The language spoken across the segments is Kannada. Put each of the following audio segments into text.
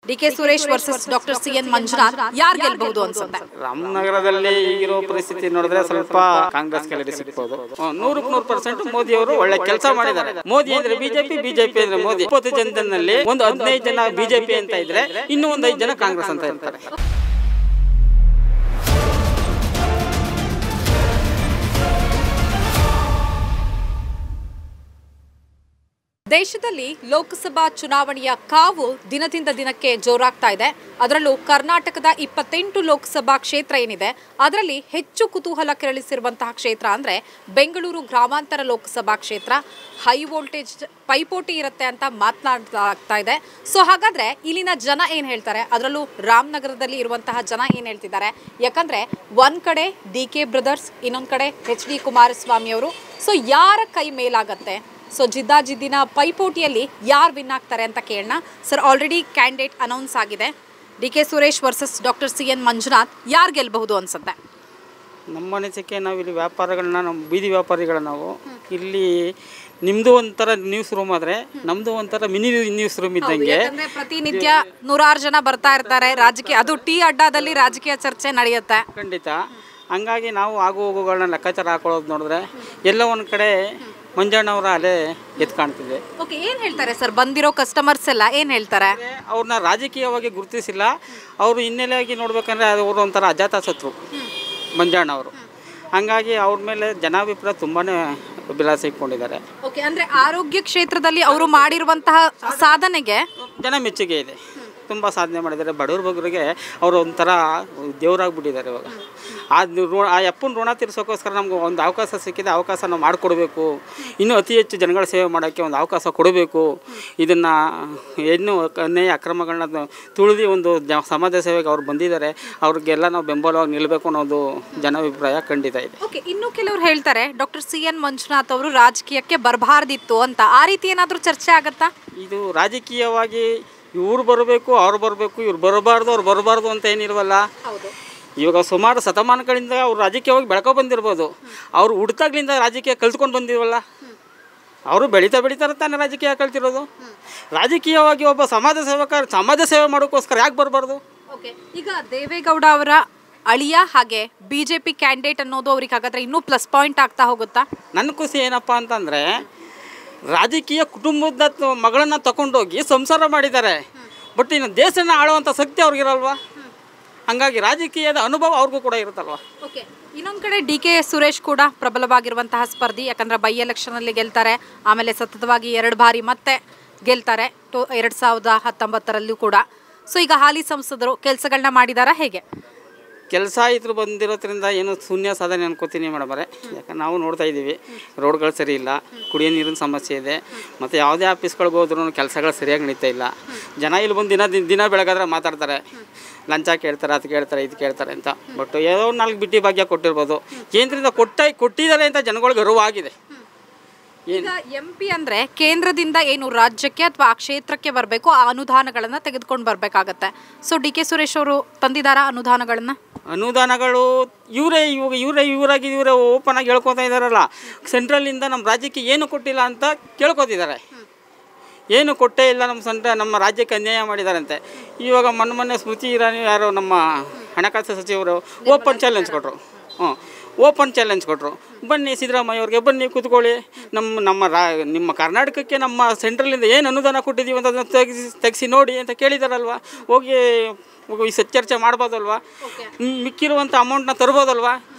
DK Suresh versus doctor C N Manjunath ಯಾರು ಗೆಲ್ಲಬಹುದು ಅನ್ಸುತ್ತೆ? ರಾಮನಗರದಲ್ಲಿ ಈಗಿರೋ ಪರಿಸ್ಥಿತಿ ನೋಡಿದ್ರೆ ಸ್ವಲ್ಪ ಕಾಂಗ್ರೆಸ್ ಕೆಳಗಡೆ ಸಿಗ್ಬೋದು. 100% ಮೋದಿ ಅವರು ಒಳ್ಳೆ ಕೆಲಸ ಮಾಡಿದ್ದಾರೆ. ಮೋದಿ ಅಂದ್ರೆ ಬಿಜೆಪಿ, ಬಿಜೆಪಿ ಅಂದ್ರೆ ಮೋದಿ. 20 ಜನದಲ್ಲಿ ಒಂದು 15 ಜನ ಬಿಜೆಪಿ ಅಂತ ಇದ್ರೆ ಇನ್ನೂ ಒಂದು 5 ಜನ ಕಾಂಗ್ರೆಸ್ ಅಂತ ಇರ್ತಾರೆ. ದೇಶದಲ್ಲಿ ಲೋಕಸಭಾ ಚುನಾವಣೆಯ ಕಾವು ದಿನದಿಂದ ದಿನಕ್ಕೆ ಜೋರಾಗ್ತಾ ಇದೆ. ಅದರಲ್ಲೂ ಕರ್ನಾಟಕದ 28 ಲೋಕಸಭಾ ಕ್ಷೇತ್ರ ಏನಿದೆ ಅದರಲ್ಲಿ ಹೆಚ್ಚು ಕುತೂಹಲ ಕೆರಳಿಸಿರುವಂತಹ ಕ್ಷೇತ್ರ ಅಂದರೆ ಬೆಂಗಳೂರು ಗ್ರಾಮಾಂತರ ಲೋಕಸಭಾ ಕ್ಷೇತ್ರ. ಹೈ ವೋಲ್ಟೇಜ್ ಪೈಪೋಟಿ ಇರುತ್ತೆ ಅಂತ ಮಾತನಾಡ್ತಾ ಇದೆ. ಸೊ ಹಾಗಾದರೆ ಇಲ್ಲಿನ ಜನ ಏನು ಹೇಳ್ತಾರೆ, ಅದರಲ್ಲೂ ರಾಮನಗರದಲ್ಲಿ ಇರುವಂತಹ ಜನ ಏನು ಹೇಳ್ತಿದ್ದಾರೆ? ಯಾಕಂದರೆ ಒಂದು ಕಡೆ ಡಿ.ಕೆ ಬ್ರದರ್ಸ್, ಇನ್ನೊಂದು ಕಡೆ ಎಚ್.ಡಿ. ಕುಮಾರಸ್ವಾಮಿ ಅವರು. ಸೊ ಯಾರ ಕೈ ಮೇಲಾಗತ್ತೆ? ಸೊ ಜಿದ್ದಾಜಿದ್ದಿನ ಪೈಪೋಟಿಯಲ್ಲಿ ಯಾರು ವಿನ್ ಆಗ್ತಾರೆ ಅಂತ ಕೇಳೋಣ. ಸರ್, ಆಲ್ರೆಡಿ ಕ್ಯಾಂಡಿಡೇಟ್ ಅನೌನ್ಸ್ ಆಗಿದೆ. ಡಿ.ಕೆ ಸುರೇಶ್ ವರ್ಸಸ್ ಡಾಕ್ಟರ್ ಸಿಎನ್ ಮಂಜುನಾಥ್ ಯಾರು ಗೆಲ್ಲಬಹುದು ಅನ್ಸುತ್ತೆ? ನಮ್ಮ ಅನಿಸಿಕೆ, ನಾವು ಇಲ್ಲಿ ವ್ಯಾಪಾರಗಳನ್ನ, ನಮ್ಮ ಬೀದಿ ವ್ಯಾಪಾರಿಗಳು ನಾವು ಇಲ್ಲಿ ನಿಮ್ಮದು ಒಂಥರ ನ್ಯೂಸ್ ರೂಮ್ ಆದರೆ ನಮ್ಮದು ಒಂಥರ ಮಿನಿ ನ್ಯೂಸ್ ರೂಮ್ ಇದ್ದಂಗೆ. ಪ್ರತಿನಿತ್ಯ 100 ಜನ ಬರ್ತಾ ಇರ್ತಾರೆ. ರಾಜಕೀಯ, ಅದು ಟೀ ಅಡ್ಡಾದಲ್ಲಿ ರಾಜಕೀಯ ಚರ್ಚೆ ನಡೆಯುತ್ತೆ. ಖಂಡಿತ. ಹಂಗಾಗಿ ನಾವು ಆಗು ಹೋಗುಗಳನ್ನ ಲೆಕ್ಕಾಚಾರ ಹಾಕೊಳ್ಳೋದು ನೋಡಿದ್ರೆ ಎಲ್ಲ ಒಂದು ಕಡೆ ಮಂಜಣ್ಣವರ ಅಲೆ ಎದ್ದು ಕಾಣ್ತಿದೆ. ಓಕೆ, ಏನು ಹೇಳ್ತಾರೆ ಸರ್ ಬಂದಿರೋ ಕಸ್ಟಮರ್ಸ್ ಎಲ್ಲ ಏನು ಹೇಳ್ತಾರೆ? ಅವ್ರನ್ನ ರಾಜಕೀಯವಾಗಿ ಗುರುತಿಸಿಲ್ಲ. ಅವರು ಹಿನ್ನೆಲೆಯಾಗಿ ನೋಡ್ಬೇಕಂದ್ರೆ ಅವರು ಒಂಥರ ಅಜಾತಶತ್ರು ಮಂಜಣ್ಣವರು. ಹಂಗಾಗಿ ಅವ್ರ ಮೇಲೆ ಜನಾಭಿಪ್ರಾಯ ತುಂಬಾ ಅಭಿಲಾಷೆ ಇಟ್ಕೊಂಡಿದ್ದಾರೆ. ಓಕೆ, ಅಂದರೆ ಆರೋಗ್ಯ ಕ್ಷೇತ್ರದಲ್ಲಿ ಅವರು ಮಾಡಿರುವಂತಹ ಸಾಧನೆಗೆ ಜನ ಮೆಚ್ಚುಗೆ ಇದೆ. ತುಂಬ ಸಾಧನೆ ಮಾಡಿದ್ದಾರೆ. ಬಡವ್ರ ಬಗ್ಗರಿಗೆ ಅವರು ಒಂಥರ ದೇವರಾಗ್ಬಿಟ್ಟಿದ್ದಾರೆ ಇವಾಗ. ಆ ಅಪ್ಪನ ಋಣ ತೀರಿಸೋಕ್ಕೋಸ್ಕರ ನಮ್ಗೆ ಒಂದು ಅವಕಾಶ ಸಿಕ್ಕಿದೆ. ಅವಕಾಶ ನಾವು ಮಾಡಿಕೊಡ್ಬೇಕು. ಇನ್ನೂ ಅತಿ ಹೆಚ್ಚು ಜನಗಳ ಸೇವೆ ಮಾಡೋಕ್ಕೆ ಒಂದು ಅವಕಾಶ ಕೊಡಬೇಕು. ಇದನ್ನು ಹೆಣ್ಣು ಅನ್ಯಾಯ ಅಕ್ರಮಗಳನ್ನ ತುಳಿದು ಒಂದು ಸಮಾಜ ಸೇವೆಗೆ ಅವ್ರು ಬಂದಿದ್ದಾರೆ. ಅವ್ರಿಗೆಲ್ಲ ನಾವು ಬೆಂಬಲವಾಗಿ ನಿಲ್ಲಬೇಕು ಅನ್ನೋದು ಜನಾಭಿಪ್ರಾಯ ಖಂಡಿತ ಇದೆ. ಓಕೆ, ಇನ್ನು ಕೆಲವರು ಹೇಳ್ತಾರೆ ಡಾಕ್ಟರ್ ಸಿಎನ್ ಮಂಜುನಾಥ್ ಅವರು ರಾಜಕೀಯಕ್ಕೆ ಬರಬಾರ್ದಿತ್ತು ಅಂತ. ಆ ರೀತಿ ಏನಾದರೂ ಚರ್ಚೆ ಆಗುತ್ತಾ? ಇದು ರಾಜಕೀಯವಾಗಿ ಇವ್ರು ಬರಬೇಕು, ಅವ್ರು ಬರಬೇಕು, ಇವ್ರು ಬರಬಾರ್ದು, ಅವ್ರು ಬರಬಾರ್ದು ಅಂತ ಏನಿಲ್ವಲ್ಲ. ಇವಾಗ ಸುಮಾರು ಶತಮಾನಗಳಿಂದ ಅವ್ರು ರಾಜಕೀಯವಾಗಿ ಬೆಳ್ಕೊ ಬಂದಿರ್ಬೋದು. ಅವರು ಹುಡ್ತಾಗ್ಲಿಂದ ರಾಜಕೀಯ ಕಲ್ತ್ಕೊಂಡು ಬಂದಿವಲ್ಲ. ಅವರು ಬೆಳೀತಾ ತಾನೇ ರಾಜಕೀಯ ಕಲ್ತಿರೋದು. ರಾಜಕೀಯವಾಗಿ ಒಬ್ಬ ಸಮಾಜ ಸೇವೆ ಮಾಡೋಕ್ಕೋಸ್ಕರ ಯಾಕೆ ಬರಬಾರ್ದು? ಓಕೆ, ಈಗ ದೇವೇಗೌಡ ಅವರ ಅಳಿಯ ಹಾಗೆ ಬಿಜೆಪಿ ಕ್ಯಾಂಡಿಡೇಟ್ ಅನ್ನೋದು ಅವ್ರಿಗೆ ಹಾಗಾದ್ರೆ ಇನ್ನೂ ಪ್ಲಸ್ ಪಾಯಿಂಟ್ ಆಗ್ತಾ ಹೋಗುತ್ತಾ? ನನ್ನ ಖುಷಿ ಏನಪ್ಪ ಅಂತಂದರೆ, ರಾಜಕೀಯ ಕುಟುಂಬದ ಮಗಳನ್ನು ತಗೊಂಡೋಗಿ ಸಂಸಾರ ಮಾಡಿದ್ದಾರೆ. ಬಟ್ ಇನ್ನು ದೇಶನ ಆಳುವಂಥ ಶಕ್ತಿ ಅವ್ರಿಗಿರಲ್ವಾ. ಹಂಗಾಗಿ ರಾಜಕೀಯದ ಅನುಭವ ಅವ್ರಿಗೂ ಕೂಡ ಇರುತ್ತಲ್ವ. ಓಕೆ, ಇನ್ನೊಂದು ಕಡೆ ಡಿ.ಕೆ ಸುರೇಶ್ ಕೂಡ ಪ್ರಬಲವಾಗಿರುವಂತಹ ಸ್ಪರ್ಧಿ. ಯಾಕಂದರೆ ಬೈ ಎಲೆಕ್ಷನಲ್ಲಿ ಗೆಲ್ತಾರೆ, ಆಮೇಲೆ ಸತತವಾಗಿ 2 ಬಾರಿ ಮತ್ತೆ ಗೆಲ್ತಾರೆ 2019ರಲ್ಲೂ ಕೂಡ. ಸೊ ಈಗ ಹಾಲಿ ಸಂಸದರು ಕೆಲಸಗಳನ್ನ ಮಾಡಿದಾರಾ ಹೇಗೆ? ಕೆಲಸ ಇದ್ರು ಬಂದಿರೋದ್ರಿಂದ ಏನು ಶೂನ್ಯ ಸಾಧನೆ ಅನ್ಕೋತೀನಿ ಮೇಡಮರೇ. ಯಾಕಂದ್ರೆ ನಾವು ನೋಡ್ತಾ ಇದ್ದೀವಿ, ರೋಡ್ಗಳು ಸರಿ ಇಲ್ಲ, ಕುಡಿಯೋ ನೀರಿನ ಸಮಸ್ಯೆ ಇದೆ. ಮತ್ತು ಯಾವುದೇ ಆಫೀಸ್ಗಳಿಗೆ ಹೋದ್ರೂ ಕೆಲಸಗಳು ಸರಿಯಾಗಿ ನಡೀತಾ ಇಲ್ಲ. ಜನ ಇಲ್ಲಿ ಬಂದು ದಿನ ಬೆಳಗಾದ್ರೆ ಮಾತಾಡ್ತಾರೆ, ಲಂಚ ಕೇಳ್ತಾರೆ, ಅದು ಕೇಳ್ತಾರೆ, ಇದು ಕೇಳ್ತಾರೆ ಅಂತ. ಬಟ್ ಏನೋ 4 ಬಿಟ್ಟಿ ಭಾಗ್ಯ ಕೊಟ್ಟಿರ್ಬೋದು. ಕೇಂದ್ರದಿಂದ ಕೊಟ್ಟಿದ್ದಾರೆ ಅಂತ ಜನಗಳಿಗೆ ಅರಿವಾಗಿದೆ. ಈಗ MP ಅಂದರೆ ಕೇಂದ್ರದಿಂದ ಏನು ರಾಜ್ಯಕ್ಕೆ ಅಥವಾ ಆ ಕ್ಷೇತ್ರಕ್ಕೆ ಬರಬೇಕು, ಆ ಅನುದಾನಗಳನ್ನು ತೆಗೆದುಕೊಂಡು ಬರಬೇಕಾಗತ್ತೆ. ಸೊ ಡಿ.ಕೆ ಸುರೇಶ್ ಅವರು ತಂದಿದ್ದಾರಾ ಅನುದಾನಗಳು? ಇವರೇ ಓಪನ್ ಆಗಿ ಹೇಳ್ಕೊತಾ ಇದ್ದಾರಲ್ಲ. ಸೆಂಟ್ರಲಿಂದ ನಮ್ಮ ರಾಜ್ಯಕ್ಕೆ ಏನು ಕೊಟ್ಟಿಲ್ಲ ಅಂತ ಕೇಳ್ಕೊತಿದ್ದಾರೆ. ಏನು ಕೊಟ್ಟೇ ಇಲ್ಲ ನಮ್ಮ ರಾಜ್ಯಕ್ಕೆ ಅನ್ಯಾಯ ಮಾಡಿದಾರಂತೆ. ಇವಾಗ ಮೊನ್ನೆ ಸ್ಮೃತಿ ಇರಾನಿ ಯಾರು ನಮ್ಮ ಹಣಕಾಸು ಸಚಿವರು ಓಪನ್ ಚಾಲೆಂಜ್ ಕೊಟ್ಟರು. ಬನ್ನಿ ಸಿದ್ದರಾಮಯ್ಯ ಅವ್ರಿಗೆ, ಬನ್ನಿ ಕೂತ್ಕೊಳ್ಳಿ, ನಿಮ್ಮ ಕರ್ನಾಟಕಕ್ಕೆ ನಮ್ಮ ಸೆಂಟ್ರಲಿಂದ ಏನು ಅನುದಾನ ಕೊಟ್ಟಿದ್ದೀವಿ ಅಂತ ಅದನ್ನು ತೆಗೆಸಿ ನೋಡಿ ಅಂತ ಕೇಳಿದಾರಲ್ವ. ಹೋಗಿ ಚರ್ಚೆ ಮಾಡ್ಬೋದಲ್ವ. ಮಿಕ್ಕಿರುವಂಥ ಅಮೌಂಟ್ನ ತರ್ಬೋದಲ್ವ.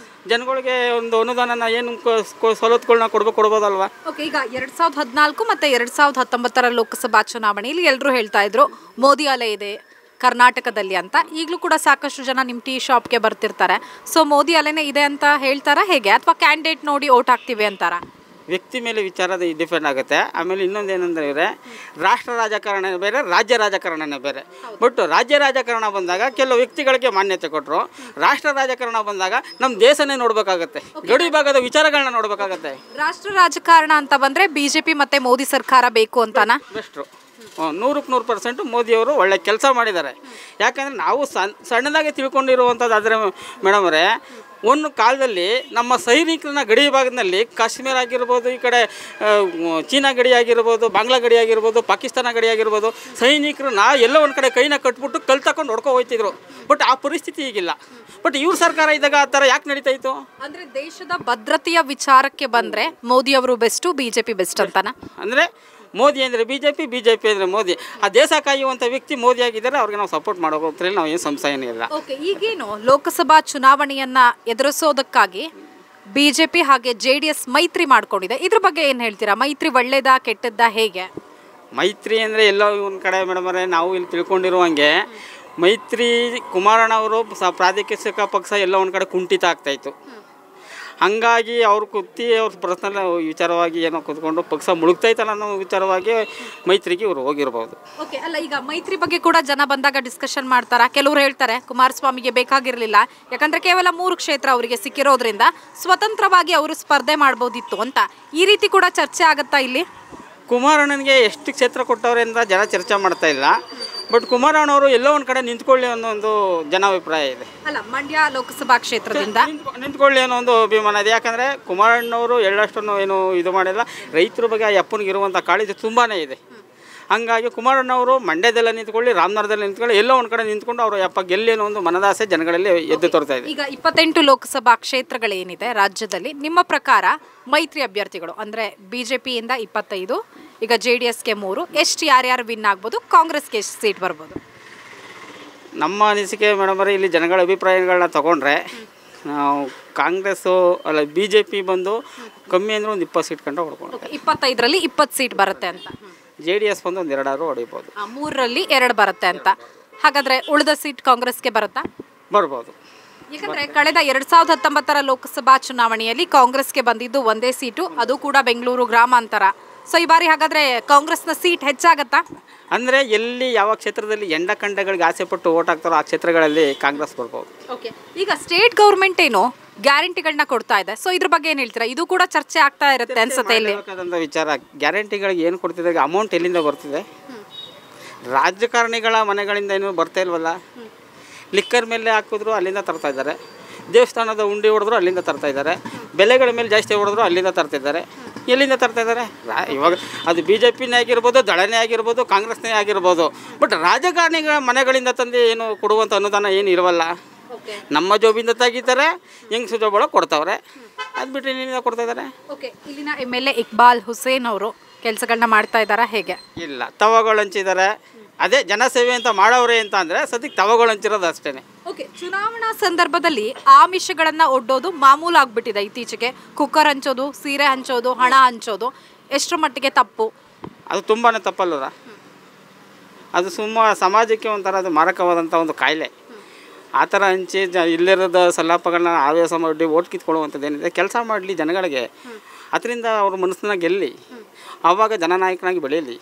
ಜನಗಳಿಗೆ ಒಂದು ಅನುದಾನನ ಏನು ಸವಲತ್ತುಗಳನ್ನ ಕೊಡ್ಬೋದಲ್ವ. ಓಕೆ, ಈಗ 2014 ಮತ್ತು 2019 ಲೋಕಸಭಾ ಚುನಾವಣೆಯಲ್ಲಿ ಎಲ್ಲರೂ ಹೇಳ್ತಾ ಇದ್ರು ಮೋದಿ ಅಲೆ ಇದೆ ಕರ್ನಾಟಕದಲ್ಲಿ ಅಂತ. ಈಗಲೂ ಕೂಡ ಸಾಕಷ್ಟು ಜನ ನಿಮ್ಮ ಟೀ ಶಾಪ್ಗೆ ಬರ್ತಿರ್ತಾರೆ. ಸೊ ಮೋದಿ ಅಲೆನೇ ಇದೆ ಅಂತ ಹೇಳ್ತಾರಾ ಹೇಗೆ, ಅಥವಾ ಕ್ಯಾಂಡಿಡೇಟ್ ನೋಡಿ ಓಟ್ ಹಾಕ್ತೀವಿ ಅಂತಾರ? ವ್ಯಕ್ತಿ ಮೇಲೆ ವಿಚಾರದ ಡಿಪೆಂಡ್ ಆಗುತ್ತೆ. ಆಮೇಲೆ ಇನ್ನೊಂದು ಏನಂದರೆ, ರಾಷ್ಟ್ರ ರಾಜಕಾರಣ ಬೇರೆ, ರಾಜ್ಯ ರಾಜಕಾರಣನೇ ಬೇರೆ. ಬಟ್ ರಾಜ್ಯ ರಾಜಕಾರಣ ಬಂದಾಗ ಕೆಲವು ವ್ಯಕ್ತಿಗಳಿಗೆ ಮಾನ್ಯತೆ ಕೊಟ್ಟರು. ರಾಷ್ಟ್ರ ರಾಜಕಾರಣ ಬಂದಾಗ ನಮ್ಮ ದೇಶನೇ ನೋಡಬೇಕಾಗತ್ತೆ, ಗಡಿ ಭಾಗದ ವಿಚಾರಗಳನ್ನ ನೋಡಬೇಕಾಗತ್ತೆ. ರಾಷ್ಟ್ರ ರಾಜಕಾರಣ ಅಂತ ಬಂದರೆ ಬಿಜೆಪಿ ಮತ್ತು ಮೋದಿ ಸರ್ಕಾರ ಬೇಕು ಅಂತಾನ? ಬೆಸ್ಟ್ರು. 100% ಮೋದಿಯವರು ಒಳ್ಳೆ ಕೆಲಸ ಮಾಡಿದ್ದಾರೆ. ಯಾಕಂದರೆ ನಾವು ಸಣ್ಣದಾಗಿ ತಿಳ್ಕೊಂಡಿರುವಂಥದ್ದು ಆದರೆ ಮೇಡಮರೇ, ಒಂದು ಕಾಲದಲ್ಲಿ ನಮ್ಮ ಸೈನಿಕರನ್ನ ಗಡಿ ಭಾಗದಲ್ಲಿ ಕಾಶ್ಮೀರ ಆಗಿರ್ಬೋದು, ಈ ಕಡೆ ಚೀನಾ ಗಡಿ ಆಗಿರ್ಬೋದು, ಬಾಂಗ್ಲಾ ಗಡಿ ಆಗಿರ್ಬೋದು, ಪಾಕಿಸ್ತಾನ ಗಡಿ ಆಗಿರ್ಬೋದು, ಸೈನಿಕರನ್ನ ಎಲ್ಲ ಒಂದು ಕಡೆ ಕೈನ ಕಟ್ಬಿಟ್ಟು ಕಲ್ ತಕೊಂಡು ಹೊಡ್ಕೊ ಹೋಗ್ತಿದ್ರು. ಬಟ್ ಆ ಪರಿಸ್ಥಿತಿ ಈಗಿಲ್ಲ. ಬಟ್ ಇವ್ರ ಸರ್ಕಾರ ಇದ್ದಾಗ ಆ ಥರ ಯಾಕೆ ನಡೀತಾ ಇತ್ತು? ಅಂದರೆ ದೇಶದ ಭದ್ರತೆಯ ವಿಚಾರಕ್ಕೆ ಬಂದರೆ ಮೋದಿ ಅವರು ಬೆಸ್ಟು, BJP ಬೆಸ್ಟ್ ಅಂತಾನ? ಅಂದರೆ ಮೋದಿ ಅಂದರೆ BJP, BJP ಅಂದರೆ ಮೋದಿ. ಆ ದೇಶ ಕಾಯುವಂಥ ವ್ಯಕ್ತಿ ಮೋದಿ ಆಗಿದ್ದಾರೆ, ಅವ್ರಿಗೆ ನಾವು ಸಪೋರ್ಟ್ ಮಾಡೋದ್ರಲ್ಲಿ ನಾವು ಏನು ಸಂಶಯನೇ ಇಲ್ಲ. ಓಕೆ, ಈಗೇನು ಲೋಕಸಭಾ ಚುನಾವಣೆಯನ್ನು ಎದುರಿಸೋದಕ್ಕಾಗಿ BJP ಹಾಗೆ JDS ಮೈತ್ರಿ ಮಾಡ್ಕೊಂಡಿದೆ. ಇದ್ರ ಬಗ್ಗೆ ಏನು ಹೇಳ್ತೀರಾ? ಮೈತ್ರಿ ಒಳ್ಳೇದಾ ಕೆಟ್ಟದ್ದಾ, ಹೇಗೆ? ಮೈತ್ರಿ ಅಂದರೆ ಎಲ್ಲೋ ಒಂದು ಕಡೆ ಮೇಡಮರೇ ನಾವು ಇಲ್ಲಿ ತಿಳ್ಕೊಂಡಿರುವಂಗೆ ಮೈತ್ರಿ ಕುಮಾರಣ್ಣ ಅವರು ಪ್ರಾದೇಶಿಕ ಪಕ್ಷ ಎಲ್ಲ ಒಂದು ಕಡೆ ಕುಂಠಿತ ಆಗ್ತಾಯಿತ್ತು. ಹಾಗಾಗಿ ಅವ್ರು ಅವ್ರ ಪರ್ಸನಲ್ ವಿಚಾರವಾಗಿ ಏನೋ ಕೂತ್ಕೊಂಡು ಪಕ್ಷ ಮುಳುಗ್ತೈತಲ್ಲ ಅನ್ನೋ ವಿಚಾರವಾಗಿ ಮೈತ್ರಿಗೆ ಇವರು ಹೋಗಿರ್ಬೋದು. ಓಕೆ, ಅಲ್ಲ ಈಗ ಮೈತ್ರಿ ಬಗ್ಗೆ ಕೂಡ ಜನ ಬಂದಾಗ ಡಿಸ್ಕಷನ್ ಮಾಡ್ತಾರ. ಕೆಲವರು ಹೇಳ್ತಾರೆ ಕುಮಾರಸ್ವಾಮಿಗೆ ಬೇಕಾಗಿರಲಿಲ್ಲ, ಯಾಕಂದ್ರೆ ಕೇವಲ 3 ಕ್ಷೇತ್ರ ಅವರಿಗೆ ಸಿಕ್ಕಿರೋದ್ರಿಂದ ಸ್ವತಂತ್ರವಾಗಿ ಅವರು ಸ್ಪರ್ಧೆ ಮಾಡ್ಬೋದಿತ್ತು ಅಂತ. ಈ ರೀತಿ ಕೂಡ ಚರ್ಚೆ ಆಗುತ್ತಾ ಇಲ್ಲಿ? ಕುಮಾರಣ್ಣನಿಗೆ ಎಷ್ಟು ಕ್ಷೇತ್ರ ಕೊಟ್ಟವ್ರೆ ಅಂತ ಜನ ಚರ್ಚೆ ಮಾಡ್ತಾ ಇಲ್ಲ. ಬಟ್ ಕುಮಾರಣ್ಣವರು ಎಲ್ಲೋ ಒಂದು ಕಡೆ ನಿಂತ್ಕೊಳ್ಳಿ ಅನ್ನೋ ಒಂದು ಜನಾಭಿಪ್ರಾಯ ಇದೆ. ಅಲ್ಲ, ಮಂಡ್ಯ ಲೋಕಸಭಾ ಕ್ಷೇತ್ರದಿಂದ ನಿಂತ್ಕೊಳ್ಳಿ ಅನ್ನೋ ಒಂದು ಅಭಿಮಾನ ಇದೆ. ಯಾಕಂದರೆ ಕುಮಾರಣ್ಣವರು ಎಳ್ಳಷ್ಟನ್ನು ಏನು ಇದು ಮಾಡಿಲ್ಲ. ರೈತರ ಬಗ್ಗೆ ಆ ಅಪ್ಪನಿಗೆ ಇರುವಂಥ ಕಾಳಜಿ ತುಂಬಾ ಇದೆ. ಹಾಗಾಗಿ ಕುಮಾರಣ್ಣವರು ಮಂಡ್ಯದಲ್ಲೇ ನಿಂತ್ಕೊಳ್ಳಿ, ರಾಮನಗರದಲ್ಲಿ ನಿಂತ್ಕೊಳ್ಳಿ, ಎಲ್ಲೋ ಒಂದು ಕಡೆ ನಿಂತ್ಕೊಂಡು ಅವರು ಯಪ್ಪ ಗೆಲ್ಲಿ ಅನ್ನೋ ಒಂದು ಮನದಾಸೆ ಜನಗಳಲ್ಲಿ ಎದ್ದು ತೋರ್ತಾ ಇದೆ. ಈಗ 28 ಲೋಕಸಭಾ ಕ್ಷೇತ್ರಗಳೇನಿದೆ ರಾಜ್ಯದಲ್ಲಿ, ನಿಮ್ಮ ಪ್ರಕಾರ ಮೈತ್ರಿ ಅಭ್ಯರ್ಥಿಗಳು ಅಂದರೆ BJPಯಿಂದ 25, ಈಗ JDSಗೆ 3, ಎಷ್ಟು ಯಾರ್ಯಾರು ವಿನ್ ಆಗ್ಬೋದು? ಕಾಂಗ್ರೆಸ್ಗೆ ಎಷ್ಟು ಸೀಟ್ ಬರ್ಬೋದು? ನಮ್ಮ ಅನಿಸಿಕೆ ಮೇಡಮರೇ, ಇಲ್ಲಿ ಜನಗಳ ಅಭಿಪ್ರಾಯಗಳನ್ನ ತಗೊಂಡ್ರೆ ನಾವು ಕಾಂಗ್ರೆಸ್ಸು ಅಲ್ಲ BJP ಬಂದು ಕಮ್ಮಿ ಅಂದರೆ ಒಂದು 20 ಸೀಟ್ ಕಂಡು ಹೊಡ್ಕೊಂಡು 25ರಲ್ಲಿ 20 ಸೀಟ್ ಬರುತ್ತೆ ಅಂತ. JDS ಬಂದು ಒಂದು 2 ಹೊಡಿಬೋದು. 3ರಲ್ಲಿ 2 ಬರುತ್ತೆ ಅಂತ. ಹಾಗಾದರೆ ಉಳಿದ ಸೀಟ್ ಕಾಂಗ್ರೆಸ್ಗೆ ಬರುತ್ತಾ? ಬರ್ಬೋದು. ಯಾಕಂದರೆ ಕಳೆದ 2019ರ ಲೋಕಸಭಾ ಚುನಾವಣೆಯಲ್ಲಿ ಕಾಂಗ್ರೆಸ್ಗೆ ಬಂದಿದ್ದು ಒಂದೇ ಸೀಟು, ಅದು ಕೂಡ ಬೆಂಗಳೂರು ಗ್ರಾಮಾಂತರ. ಸೊ ಈ ಬಾರಿ ಹಾಗಾದರೆ ಕಾಂಗ್ರೆಸ್ನ ಸೀಟ್ ಹೆಚ್ಚಾಗತ್ತಾ? ಅಂದರೆ ಎಲ್ಲಿ ಯಾವ ಕ್ಷೇತ್ರದಲ್ಲಿ ಎಂಡಕಂಡಗಳಿಗೆ ಆಸೆ ಪಟ್ಟು ಓಟ್ ಹಾಕ್ತಾರೋ ಆ ಕ್ಷೇತ್ರಗಳಲ್ಲಿ ಕಾಂಗ್ರೆಸ್ ಬರ್ಬೋದು. ಓಕೆ, ಈಗ ಸ್ಟೇಟ್ ಗೌರ್ಮೆಂಟ್ ಏನು ಗ್ಯಾರಂಟಿಗಳನ್ನ ಕೊಡ್ತಾ ಇದೆ. ಸೊ ಇದ್ರ ಬಗ್ಗೆ ಏನು ಹೇಳ್ತೀರಾ? ಇದು ಕೂಡ ಚರ್ಚೆ ಆಗ್ತಾ ಇರುತ್ತೆ ಅನ್ಸುತ್ತೆ ಇಲ್ಲಿ. ವಿಚಾರ ಗ್ಯಾರಂಟಿಗಳಿಗೆ ಏನು ಕೊಡ್ತಿದ್ದಾರೆ, ಅಮೌಂಟ್ ಎಲ್ಲಿಂದ ಬರ್ತಿದೆ? ರಾಜಕಾರಣಿಗಳ ಮನೆಗಳಿಂದ ಏನು ಬರ್ತಾ ಇಲ್ವಲ್ಲ. ಲಿಕ್ಕರ್ ಮೇಲೆ ಹಾಕಿದ್ರು ಅಲ್ಲಿಂದ ತರ್ತಾ ಇದ್ದಾರೆ, ದೇವಸ್ಥಾನದ ಉಂಡಿ ಹೊಡೆದ್ರು ಅಲ್ಲಿಂದ ತರ್ತಾ ಇದ್ದಾರೆ, ಬೆಲೆಗಳ ಮೇಲೆ ಜಾಸ್ತಿ ಹೊಡೆದ್ರು ಅಲ್ಲಿಂದ ತರ್ತಿದ್ದಾರೆ. ಎಲ್ಲಿಂದ ತರ್ತಾ ಇದ್ದಾರೆ? ಇವಾಗ ಅದು BJPನೇ ಆಗಿರ್ಬೋದು, ದಳನೇ ಆಗಿರ್ಬೋದು, ಕಾಂಗ್ರೆಸ್ನೇ ಆಗಿರ್ಬೋದು. ಬಟ್ ರಾಜಕಾರಣಿಗಳ ಮನೆಗಳಿಂದ ತಂದು ಏನು ಕೊಡುವಂಥ ಅನುದಾನ ಏನು ಇರವಲ್ಲ. ನಮ್ಮ ಜೋಬಿಂದ ತೆಗಿತಾರೆ, ಹೆಂಗ್ಸು ಜೋಬೊಳಗೆ ಕೊಡ್ತಾವ್ರೆ. ಅದು ಬಿಟ್ಟು ಎಲ್ಲಿಂದ ಕೊಡ್ತಾ ಇದ್ದಾರೆ? ಓಕೆ, ಇಲ್ಲಿನ MLA ಇಕ್ಬಾಲ್ ಹುಸೇನ್ ಅವರು ಕೆಲಸಗಳನ್ನ ಮಾಡ್ತಾ ಇದ್ದಾರಾ, ಹೇಗೆ? ಇಲ್ಲ, ತವಗಳು ಹಂಚಿದ್ದಾರೆ. ಅದೇ ಜನಸೇವೆ ಅಂತ ಮಾಡೋರೆ ಅಂತ ಅಂದರೆ ಸದ್ಯಕ್ಕೆ ತವಗಳು ಹಂಚಿರೋದು ಅಷ್ಟೇ. ಓಕೆ, ಚುನಾವಣಾ ಸಂದರ್ಭದಲ್ಲಿ ಆಮಿಷಗಳನ್ನು ಒಡ್ಡೋದು ಮಾಮೂಲು ಆಗ್ಬಿಟ್ಟಿದೆ ಇತ್ತೀಚೆಗೆ. ಕುಕ್ಕರ್ ಹಂಚೋದು, ಸೀರೆ ಹಂಚೋದು, ಹಣ ಹಂಚೋದು ಎಷ್ಟರ ಮಟ್ಟಿಗೆ ತಪ್ಪು? ಅದು ತುಂಬಾ ತಪ್ಪಲ್ಲರ. ಅದು ಸಮಾಜಕ್ಕೆ ಒಂಥರ ಅದು ಮಾರಕವಾದಂಥ ಒಂದು ಕಾಯಿಲೆ. ಆ ಥರ ಹಂಚಿ ಇಲ್ಲಿರೋದ ಸಲ್ಲಾಪಗಳನ್ನ ಆವೇಶ ಮಾಡಿ ಓಟ್ ಕಿತ್ಕೊಳ್ಳುವಂಥದ್ದು ಏನಿದೆ, ಕೆಲಸ ಮಾಡಲಿ ಜನಗಳಿಗೆ, ಅದರಿಂದ ಅವ್ರ ಮನಸ್ಸನ್ನ ಗೆಲ್ಲಿ, ಆವಾಗ ಜನನಾಯಕನಾಗಿ ಬೆಳೀಲಿ.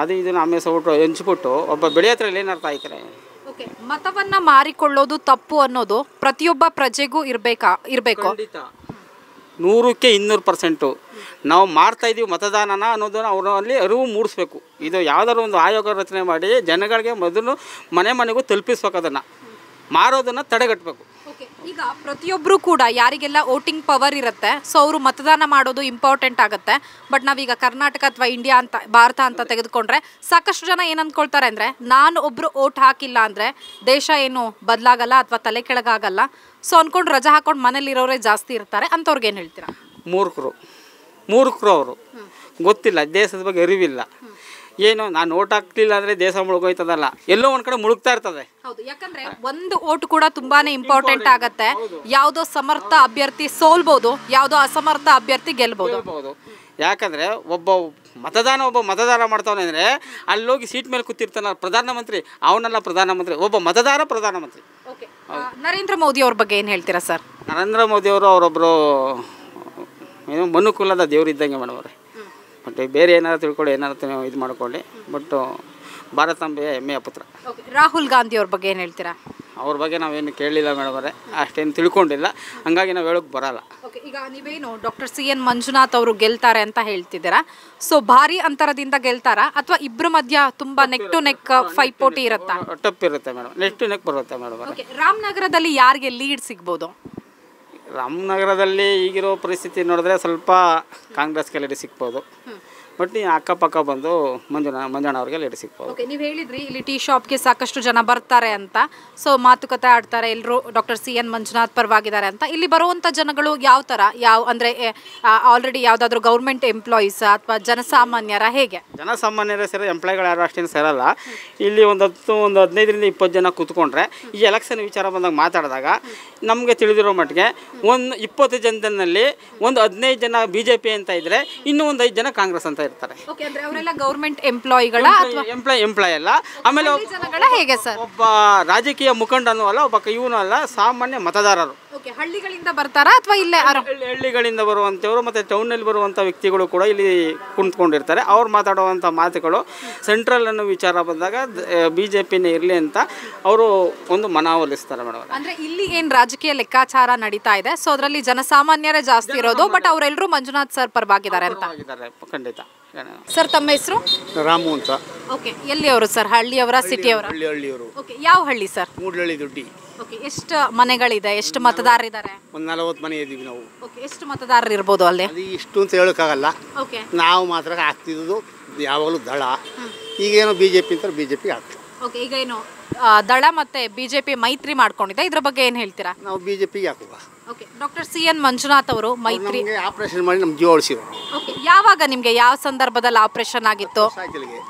ಅದು ಇದನ್ನು ಆಮೇಲೆ ಹಂಚ್ಬಿಟ್ಟು ಒಬ್ಬ ಬೆಳೆಯೋದ್ರಲ್ಲಿ ಏನರ್ಥ ಆಯ್ತಾರೆ? ಓಕೆ, ಮತವನ್ನು ಮಾರಿಕೊಳ್ಳೋದು ತಪ್ಪು ಅನ್ನೋದು ಪ್ರತಿಯೊಬ್ಬ ಪ್ರಜೆಗೂ ಇರಬೇಕು. 100ಕ್ಕೆ 200% ನಾವು ಮಾಡ್ತಾ ಇದ್ದೀವಿ ಮತದಾನನ ಅನ್ನೋದನ್ನು ಅವರಲ್ಲಿ ಅರಿವು ಮೂಡಿಸ್ಬೇಕು. ಇದು ಯಾವುದಾದ್ರು ಒಂದು ಆಯೋಗ ರಚನೆ ಮಾಡಿ ಜನಗಳಿಗೆ ಮೊದಲು ಮನೆಗೂ ತಲುಪಿಸ್ಬೇಕು. ಅದನ್ನು ಮಾರೋದನ್ನು ತಡೆಗಟ್ಟಬೇಕು. ಓಕೆ, ಈಗ ಪ್ರತಿಯೊಬ್ಬರು ಕೂಡ ಯಾರಿಗೆಲ್ಲ ವೋಟಿಂಗ್ ಪವರ್ ಇರುತ್ತೆ, ಸೊ ಅವರು ಮತದಾನ ಮಾಡೋದು ಇಂಪಾರ್ಟೆಂಟ್ ಆಗುತ್ತೆ. ಬಟ್ ನಾವೀಗ ಕರ್ನಾಟಕ ಅಥವಾ ಇಂಡಿಯಾ ಅಂತ ಭಾರತ ಅಂತ ತೆಗೆದುಕೊಂಡ್ರೆ ಸಾಕಷ್ಟು ಜನ ಏನು ಅಂದ್ಕೊಳ್ತಾರೆ ಅಂದರೆ, ನಾನು ಒಬ್ಬರು ವೋಟ್ ಹಾಕಿಲ್ಲ ಅಂದರೆ ದೇಶ ಏನು ಬದಲಾಗಲ್ಲ ಅಥವಾ ತಲೆ ಕೆಳಗಾಗಲ್ಲ, ಸೊ ಅಂದ್ಕೊಂಡು ರಜಾ ಹಾಕೊಂಡು ಮನೇಲಿರೋರೇ ಜಾಸ್ತಿ ಇರ್ತಾರೆ. ಅಂಥವ್ರಿಗೆ ಏನು ಹೇಳ್ತೀರಾ? ಮೂರ್ಖರು ಅವರು. ಗೊತ್ತಿಲ್ಲ, ದೇಶದ ಬಗ್ಗೆ ಅರಿವಿಲ್ಲ. ಏನು ನಾನು ಓಟ್ ಹಾಕ್ಲಿಲ್ಲ ಅಂದರೆ ದೇಶ ಮುಳುಗೋಯ್ತದಲ್ಲ, ಎಲ್ಲೋ ಒಂದು ಕಡೆ ಮುಳುಗ್ತಾ ಇರ್ತದೆ. ಹೌದು, ಯಾಕಂದ್ರೆ ಒಂದು ಓಟ್ ಕೂಡ ತುಂಬಾನೇ ಇಂಪಾರ್ಟೆಂಟ್ ಆಗತ್ತೆ. ಯಾವುದೋ ಸಮರ್ಥ ಅಭ್ಯರ್ಥಿ ಸೋಲ್ಬೋದು, ಯಾವುದೋ ಅಸಮರ್ಥ ಅಭ್ಯರ್ಥಿ ಗೆಲ್ಬಹುದು. ಯಾಕಂದ್ರೆ ಒಬ್ಬ ಮತದಾರ ಮಾಡ್ತಾವನೆ ಅಂದರೆ ಅಲ್ಲೋಗಿ ಸೀಟ್ ಮೇಲೆ ಕೂತಿರ್ತಾನ ಪ್ರಧಾನಮಂತ್ರಿ, ಅವನಲ್ಲ ಪ್ರಧಾನಮಂತ್ರಿ, ಒಬ್ಬ ಮತದಾರ ಪ್ರಧಾನಮಂತ್ರಿ. ನರೇಂದ್ರ ಮೋದಿ ಅವ್ರ ಬಗ್ಗೆ ಏನು ಹೇಳ್ತೀರಾ ಸರ್? ನರೇಂದ್ರ ಮೋದಿ ಅವರು ಅವರೊಬ್ಬರು ಏನು ಮನುಕುಲದ ದೇವರು ಇದ್ದಂಗೆ ಮಾಡೋರೆ. ಬಟ್ ಬೇರೆ ಏನಾರು ತಿಳ್ಕೊಳ್ಳಿ, ಏನಾರು ಇದು ಮಾಡ್ಕೊಳ್ಳಿ, ಬಟ್ ಭಾರತಾಂಬೆಯ ಹೆಮ್ಮೆಯ ಪುತ್ರ. ರಾಹುಲ್ ಗಾಂಧಿ ಅವ್ರ ಬಗ್ಗೆ ಏನು ಹೇಳ್ತೀರಾ? ಅವ್ರ ಬಗ್ಗೆ ನಾವೇನು ಕೇಳಲಿಲ್ಲ ಮೇಡಮರೇ, ಅಷ್ಟೇನು ತಿಳ್ಕೊಂಡಿಲ್ಲ, ಹಂಗಾಗಿ ನಾವು ಹೇಳೋಕ್ಕೆ ಬರಲ್ಲ. ಓಕೆ, ಈಗ ನೀವೇನು ಡಾಕ್ಟರ್ CN ಮಂಜುನಾಥ್ ಅವರು ಗೆಲ್ತಾರೆ ಅಂತ ಹೇಳ್ತಿದ್ದೀರಾ. ಸೊ ಭಾರಿ ಅಂತರದಿಂದ ಗೆಲ್ತಾರಾ ಅಥವಾ ಇಬ್ಬರ ಮಧ್ಯ ತುಂಬ ನೆಕ್ ಟು ನೆಕ್ ಪೈಪೋಟಿ ಇರುತ್ತಾ? ಟಪ್ ಇರುತ್ತೆ ಮೇಡಮ್, ನೆಕ್ ಟು ನೆಕ್ ಬರುತ್ತೆ ಮೇಡಮ್. ರಾಮನಗರದಲ್ಲಿ ಯಾರಿಗೆ ಲೀಡ್ ಸಿಗ್ಬೋದು? ರಾಮನಗರದಲ್ಲಿ ಈಗಿರೋ ಪರಿಸ್ಥಿತಿ ನೋಡಿದ್ರೆ ಸ್ವಲ್ಪ ಕಾಂಗ್ರೆಸ್ಗೆ ಲೀಡ್ ಸಿಗ್ಬೋದು. ಬಟ್ ಈ ಅಕ್ಕಪಕ್ಕ ಬಂದು ಮಂಜಣ್ಣ ಅವ್ರಿಗೆ ಲೀಡ್ ಸಿಗ್ಬೋದು. ಓಕೆ, ನೀವು ಹೇಳಿದ್ರಿ ಇಲ್ಲಿ ಟೀ ಶಾಪ್ಗೆ ಸಾಕಷ್ಟು ಜನ ಬರ್ತಾರೆ ಅಂತ, ಸೊ ಮಾತುಕತೆ ಆಡ್ತಾರೆ, ಎಲ್ಲರೂ ಡಾಕ್ಟರ್ CN ಮಂಜುನಾಥ್ ಪರವಾಗಿದ್ದಾರೆ ಅಂತ. ಇಲ್ಲಿ ಬರುವಂಥ ಜನಗಳು ಯಾವ ಥರ, ಅಂದರೆ ಆಲ್ರೆಡಿ ಯಾವುದಾದ್ರೂ ಗೌರ್ಮೆಂಟ್ ಎಂಪ್ಲಾಯೀಸ್ ಅಥವಾ ಜನಸಾಮಾನ್ಯರ, ಹೇಗೆ? ಜನಸಾಮಾನ್ಯರೇ ಸೇರೋ ಎಂಪ್ಲಾಯ್ಗಳು ಯಾರು ಅಷ್ಟೇನು ಸೇರಲ್ಲ. ಇಲ್ಲಿ ಒಂದು 15ರಿಂದ 20 ಜನ ಕೂತ್ಕೊಂಡ್ರೆ ಈ ಎಲೆಕ್ಷನ್ ವಿಚಾರ ಬಂದಾಗ ಮಾತಾಡಿದಾಗ ನಮಗೆ ತಿಳಿದಿರೋ ಮಟ್ಟಿಗೆ ಒಂದು 20 ಜನದಲ್ಲಿ ಒಂದು 15 ಜನ BJP ಅಂತ ಇದ್ದರೆ ಇನ್ನೂ ಒಂದು 5 ಜನ ಕಾಂಗ್ರೆಸ್ ಅಂತ ಇರ್ತಾರೆ. ಓಕೆ, ಅಂದ್ರೆ ಅವರೆಲ್ಲ ಗವರ್ನಮೆಂಟ್ ಎಂಪ್ಲಾಯಿಗಳ ಅಥವಾ ಎಂಪ್ಲಾಯ್ ಅಲ್ಲ. ಆಮೇಲೆ ಜನಗಳ ಹೇಗೆ ಸರ್? ಒಬ್ಬ ರಾಜಕೀಯ ಮುಖಂಡನೂ ಅಲ್ಲ, ಒಬ್ಬ ಇವನು ಅಲ್ಲ, ಸಾಮಾನ್ಯ ಮತದಾರರು. ಓಕೆ, ಹಳ್ಳಿಗಳಿಂದ ಬರ್ತಾರಾ ಅಥವಾ ಇಲ್ಲೇ ಹಳ್ಳಿಗಳಿಂದ ಬರುವಂಥವ್ರು ಮತ್ತು ಟೌನಲ್ಲಿ ಬರುವಂಥ ವ್ಯಕ್ತಿಗಳು ಕೂಡ ಇಲ್ಲಿ ಕುಂತ್ಕೊಂಡಿರ್ತಾರೆ. ಅವ್ರು ಮಾತಾಡುವಂಥ ಮಾತುಗಳು ಸೆಂಟ್ರಲ್ ಅನ್ನೋ ವಿಚಾರ ಬಂದಾಗ BJPನೇ ಇರಲಿ ಅಂತ ಅವರು ಒಂದು ಮನವೊಲಿಸ್ತಾರೆ ಮೇಡಮ್. ಅಂದರೆ ಇಲ್ಲಿ ಏನು ರಾಜಕೀಯ ಲೆಕ್ಕಾಚಾರ ನಡೀತಾ ಇದೆ, ಸೊ ಅದರಲ್ಲಿ ಜನಸಾಮಾನ್ಯರೇ ಜಾಸ್ತಿ ಇರೋದು, ಬಟ್ ಅವರೆಲ್ಲರೂ ಮಂಜುನಾಥ್ ಸರ್ ಪರವಾಗಿದ್ದಾರೆ ಅಂತ. ಖಂಡಿತ. ಸರ್, ತಮ್ಮ ಹೆಸರು? ರಾಮು ಅಂತ. ಓಕೆ, ಎಲ್ಲಿಯವರು ಸರ್? ಹಳ್ಳಿಯವರ, ಸಿಟಿಯವರ? ಹಳ್ಳಿಯವರು. ಓಕೆ, ಯಾವ ಹಳ್ಳಿ ಸರ್? ಮೂಡಲಳ್ಳಿ ದೊಡ್ಡಿ. ಓಕೆ, ಎಷ್ಟು ಮನೆಗಳಿದೆ, ಎಷ್ಟು ಮತದಾರರಿದ್ದಾರೆ? ಒಂದು 40 ಮನೆ ಇದ್ದೀವಿ ನಾವು. ಓಕೆ, ಎಷ್ಟು ಮತದಾರರು ಇರ್ಬೋದು ಅಲ್ಲಿ? ಅದು ಇಷ್ಟು ಅಂತ ಹೇಳೋಕ್ಕಾಗಲ್ಲ. ಓಕೆ, ನಾವು ಮಾತ್ರ ಆಗ್ತಿದ್ದು ಯಾವಾಗಲೂ ದಳ. ಈಗೇನೋ BJP ಅಂತಾರೆ, BJP ಆಗ್ತದೆ. ಓಕೆ, ಈಗ ಏನು ದಳ ಮತ್ತೆ BJP ಮೈತ್ರಿ ಮಾಡ್ಕೊಂಡಿದೆ, ಇದ್ರ ಬಗ್ಗೆ ಏನು ಹೇಳ್ತೀರಾ? ನಾವು BJPಗೆ ಹಾಕುವ. ಓಕೆ, ಡಾಕ್ಟರ್ CN ಮಂಜುನಾಥ್ ಅವರು ಮೈತ್ರಿ ಆಪರೇಷನ್ ಮಾಡಿ ನಮ್ಮ ಜೀವ ಉಳಿಸಿರು. ಓಕೆ, ಯಾವಾಗ ನಿಮಗೆ ಯಾವ ಸಂದರ್ಭದಲ್ಲಿ ಆಪರೇಷನ್ ಆಗಿತ್ತು? ಸಾಯ್ಕಲ್ಗೆ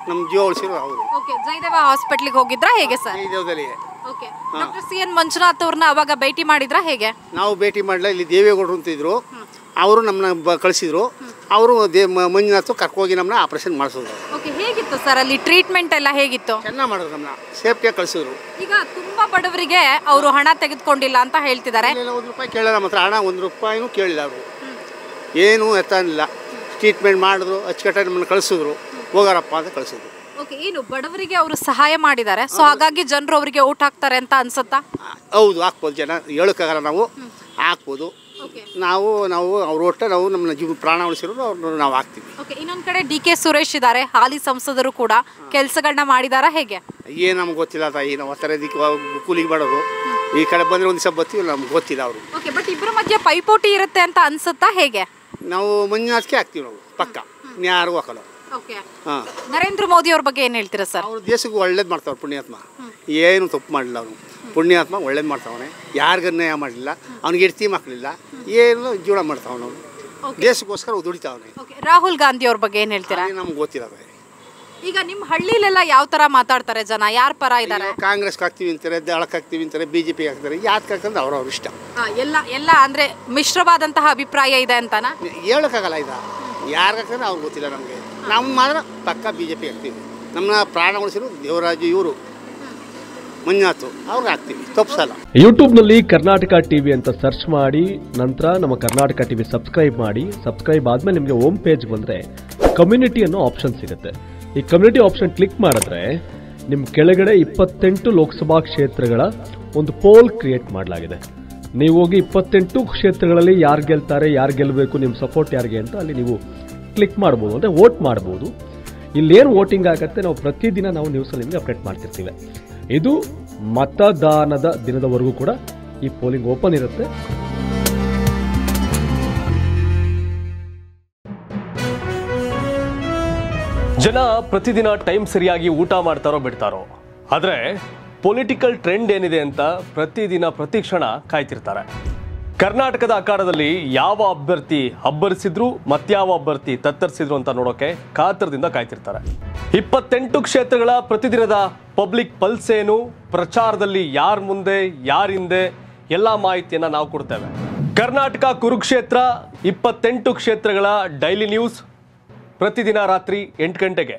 ನಮ್ಮ ಜೀವ ಉಳಿಸಿರು ಅವರು. ಓಕೆ, ಜಯದೇವ ಹಾಸ್ಪಿಟ್ಲಿಗೆ ಹೋಗಿದ್ರಾ ಹೇಗೆ ಸರ್? ಜಯದೇವದಲ್ಲಿ. ಓಕೆ, ಡಾಕ್ಟರ್ CN ಮಂಜುನಾಥ್ ಅವ್ರನ್ನ ಅವಾಗ ಭೇಟಿ ಮಾಡಿದ್ರಾ ಹೇಗೆ? ನಾವು ಭೇಟಿ ಮಾಡಲಿಲ್ಲ. ಇಲ್ಲಿ ದೇವೇಗೌಡರು ಅಂತಿದ್ರು, ಅವರು ನಮ್ಮನ್ನ ಕಳಿಸಿದ್ರು. ಅವರು ಮಂಜುನಾಥ್ ಕರ್ಕೋಗಿ ನಮ್ಮನ್ನ ಆಪರೇಷನ್ ಮಾಡಿಸಿದ್ರು. ಓಕೆ, ಹೇಗಿತ್ತು ಸರ್ ಅಲ್ಲಿ ಟ್ರೀಟ್ಮೆಂಟ್ ಎಲ್ಲ ಹೇಗಿತ್ತು? ಚೆನ್ನಾಗಿ ಮಾಡಿದ್ರು, ನಮ್ಮನ್ನ ಸೇಫ್ಟಿಯಾಗಿ ಕಳಿಸಿದ್ರು. ಈಗ ತುಂಬಾ ಬಡವರಿಗೆ ಅವರು ಹಣ ತೆಗೆದುಕೊಂಡಿಲ್ಲ ಅಂತ ಹೇಳ್ತಿದ್ದಾರೆ. ₹1 ಕೇಳಿಲ್ಲ, ಮಾತ್ರ ಹಣ ₹1 ಕೇಳಿಲ್ಲ. ಅವರು ಏನು ಎತ್ತಾನಿಲ್ಲ, ಟ್ರೀಟ್ಮೆಂಟ್ ಮಾಡಿದ್ರು, ಅಚ್ಚುಕಟ್ಟಾಗಿ ನಮ್ಮನ್ನು ಕಳಿಸಿದ್ರು. ಹೋಗಾರಪ್ಪ ಅಂತ ಕಳಿಸಿದ್ರು. ಓಕೆ, ಏನು ಬಡವರಿಗೆ ಅವರು ಸಹಾಯ ಮಾಡಿದ್ದಾರೆ, ಸೊ ಹಾಗಾಗಿ ಜನರು ಅವರಿಗೆ ಓಟ್ ಹಾಕ್ತಾರೆ ಅಂತ ಅನ್ಸುತ್ತಾ? ಹೌದು, ಹಾಕ್ಬೋದು. ಜನ ಹೇಳೋಕ್ಕಾಗಲ್ಲ, ನಾವು ಹಾಕ್ಬೋದು. ನಾವು ಅವ್ರ ಒಟ್ಟು ನಾವು ನಮ್ಮ ಜೀವ ಪ್ರಾಣ ಉಳಿಸಿರೋದು ಅವ್ರನ್ನ ನಾವು ಹಾಕ್ತೀವಿ. ಓಕೆ, ಇನ್ನೊಂದು ಕಡೆ DK ಸುರೇಶ್ ಇದ್ದಾರೆ, ಹಾಲಿ ಸಂಸದರು ಕೂಡ ಕೆಲಸಗಳನ್ನ ಮಾಡಿದಾರ, ಹೇಗೆ? ಏನು ನಮ್ಗೆ ಗೊತ್ತಿಲ್ಲ ತಾಯಿ. ನಾವು ಆ ಥರ ಕೂಲಿಗೆ ಮಾಡೋದು. ಈ ಕಡೆ ಬಂದರೆ ಒಂದು ದಿವಸ ಬರ್ತೀವಿ, ನಮ್ಗೆ ಗೊತ್ತಿಲ್ಲ ಅವರು. ಓಕೆ, ಬಟ್ ಇಬ್ಬರ ಮಧ್ಯೆ ಪೈಪೋಟಿ ಇರುತ್ತೆ ಅಂತ ಅನ್ಸುತ್ತಾ, ಹೇಗೆ? ನಾವು ಮಂಜುನಾಥ್ಗೆ ಹಾಕ್ತೀವಿ, ನಾವು ಪಕ್ಕ ಯಾರಿಗೂ ಹಾಕಲ್ಲ. ಓಕೆ, ನರೇಂದ್ರ ಮೋದಿ ಅವ್ರ ಬಗ್ಗೆ ಏನು ಹೇಳ್ತೀರಾ ಸರ್? ಅವ್ರು ದೇಶಕ್ಕೆ ಒಳ್ಳೇದು ಮಾಡ್ತಾವ್ರು, ಪುಣ್ಯಾತ್ಮ. ಏನು ತಪ್ಪು ಮಾಡಲಿಲ್ಲ ಅವನು, ಪುಣ್ಯಾತ್ಮ ಒಳ್ಳೇದು ಮಾಡ್ತಾವನೆ. ಯಾರಿಗೂ ಅನ್ಯಾಯ ಮಾಡಲಿಲ್ಲ, ಅವ್ನಿಗೆ ಹೆಂಡತಿ ಮಕ್ಕಳಿಲ್ಲ, ಏನು ಜೀವನ ಮಾಡ್ತಾವನು. ದೇಶಕ್ಕೋಸ್ಕರ ದುಡಿತಾವನೆ. ರಾಹುಲ್ ಗಾಂಧಿ ಅವ್ರ ಬಗ್ಗೆ ಏನು ಹೇಳ್ತೀರಾ? ನಮ್ಗೆ ಗೊತ್ತಿಲ್ಲ. ಈಗ ನಿಮ್ಮ ಹಳ್ಳಿಲೆಲ್ಲ ಯಾವ ಥರ ಮಾತಾಡ್ತಾರೆ ಜನ, ಯಾರ ಪರ ಇದ್ದಾರೆ? ಕಾಂಗ್ರೆಸ್ಗೆ ಹಾಕ್ತೀವಿ ಅಂತಾರೆ, ದಳಕ್ಕೆ ಹಾಕ್ತೀವಿ ಅಂತಾರೆ, BJPಗೆ ಹಾಕ್ತಾರೆ. ಯಾಕೆ ಹಾಕಂದ್ರೆ ಅವ್ರವ್ರ ಇಷ್ಟ. ಎಲ್ಲ ಅಂದರೆ ಮಿಶ್ರವಾದಂತಹ ಅಭಿಪ್ರಾಯ ಇದೆ ಅಂತನಾ? ಹೇಳೋಕ್ಕಾಗಲ್ಲ. ಇದು ಯಾರಿಗೆ ಹಾಕ್ತಾರೆ ಅವ್ರಿಗೆ ಗೊತ್ತಿಲ್ಲ. ನಮಗೆ ನಮ್ಮ ಮಾತ್ರ ಪಕ್ಕ BJP ಹಾಕ್ತೀವಿ. ನಮ್ಮನ್ನ ಪ್ರಾಣ ಉಳಿಸಿರು ದೇವರಾಜು ಇವರು ಮಂಜುನಾಥ್ ಅವ್ರಿಗೆ ಹಾಕ್ತೀವಿ, ತಪ್ಪಿಸಲ್ಲ. ಯೂಟ್ಯೂಬ್ನಲ್ಲಿ ಕರ್ನಾಟಕ ಟಿವಿ ಅಂತ ಸರ್ಚ್ ಮಾಡಿ, ನಂತರ ನಮ್ಮ ಕರ್ನಾಟಕ ಟಿವಿ ಸಬ್ಸ್ಕ್ರೈಬ್ ಮಾಡಿ. ಸಬ್ಸ್ಕ್ರೈಬ್ ಆದಮೇಲೆ ನಿಮಗೆ ಹೋಮ್ ಪೇಜ್ ಬಂದರೆ ಕಮ್ಯುನಿಟಿ ಅನ್ನೋ ಆಪ್ಷನ್ ಸಿಗುತ್ತೆ. ಈ ಕಮ್ಯುನಿಟಿ ಆಪ್ಷನ್ ಕ್ಲಿಕ್ ಮಾಡಿದ್ರೆ ನಿಮ್ಮ ಕೆಳಗಡೆ 28 ಲೋಕಸಭಾ ಕ್ಷೇತ್ರಗಳ ಒಂದು ಪೋಲ್ ಕ್ರಿಯೇಟ್ ಮಾಡಲಾಗಿದೆ. ನೀವು ಹೋಗಿ 28 ಕ್ಷೇತ್ರಗಳಲ್ಲಿ ಯಾರು ಗೆಲ್ತಾರೆ, ಯಾರು ಗೆಲ್ಲಬೇಕು, ನಿಮ್ಮ ಸಪೋರ್ಟ್ ಯಾರಿಗೆ ಅಂತ ಅಲ್ಲಿ ನೀವು ಕ್ಲಿಕ್ ಮಾಡ್ಬೋದು, ಅಂದರೆ ವೋಟ್ ಮಾಡ್ಬೋದು. ಇಲ್ಲೇನು ವೋಟಿಂಗ್ ಆಗುತ್ತೆ ನಾವು ಪ್ರತಿದಿನ ನಾವು ನ್ಯೂಸಲ್ಲಿ ನಿಮಗೆ ಅಪ್ಡೇಟ್ ಮಾಡ್ತಿರ್ತೀವಿ. ಇದು ಮತದಾನದ ದಿನದವರೆಗೂ ಕೂಡ ಈ ಪೋಲಿಂಗ್ ಓಪನ್ ಇರುತ್ತೆ. ಜನ ಪ್ರತಿದಿನ ಟೈಮ್ ಸರಿಯಾಗಿ ಊಟ ಮಾಡ್ತಾರೋ ಬಿಡ್ತಾರೋ, ಆದರೆ ಪೊಲಿಟಿಕಲ್ ಟ್ರೆಂಡ್ ಏನಿದೆ ಅಂತ ಪ್ರತಿದಿನ ಪ್ರತಿ ಕ್ಷಣ ಕಾಯ್ತಿರ್ತಾರೆ. ಕರ್ನಾಟಕದ ಅಖಾಡದಲ್ಲಿ ಯಾವ ಅಭ್ಯರ್ಥಿ ಅಬ್ಬರಿಸಿದ್ರು ಮತ್ಯಾವ ಅಭ್ಯರ್ಥಿ ತತ್ತರಿಸಿದ್ರು ಅಂತ ನೋಡೋಕೆ ಕಾತರದಿಂದ ಕಾಯ್ತಿರ್ತಾರೆ. 28 ಕ್ಷೇತ್ರಗಳ ಪ್ರತಿದಿನದ ಪಬ್ಲಿಕ್ ಪಲ್ಸ್ ಏನು, ಪ್ರಚಾರದಲ್ಲಿ ಯಾರ ಮುಂದೆ ಯಾರ ಹಿಂದೆ ಎಲ್ಲ ಮಾಹಿತಿಯನ್ನ ನಾವು ಕೊಡ್ತೇವೆ. ಕರ್ನಾಟಕ ಕುರುಕ್ಷೇತ್ರ 28 ಕ್ಷೇತ್ರಗಳ ಡೈಲಿ ನ್ಯೂಸ್ ಪ್ರತಿದಿನ ರಾತ್ರಿ 8 ಗಂಟೆಗೆ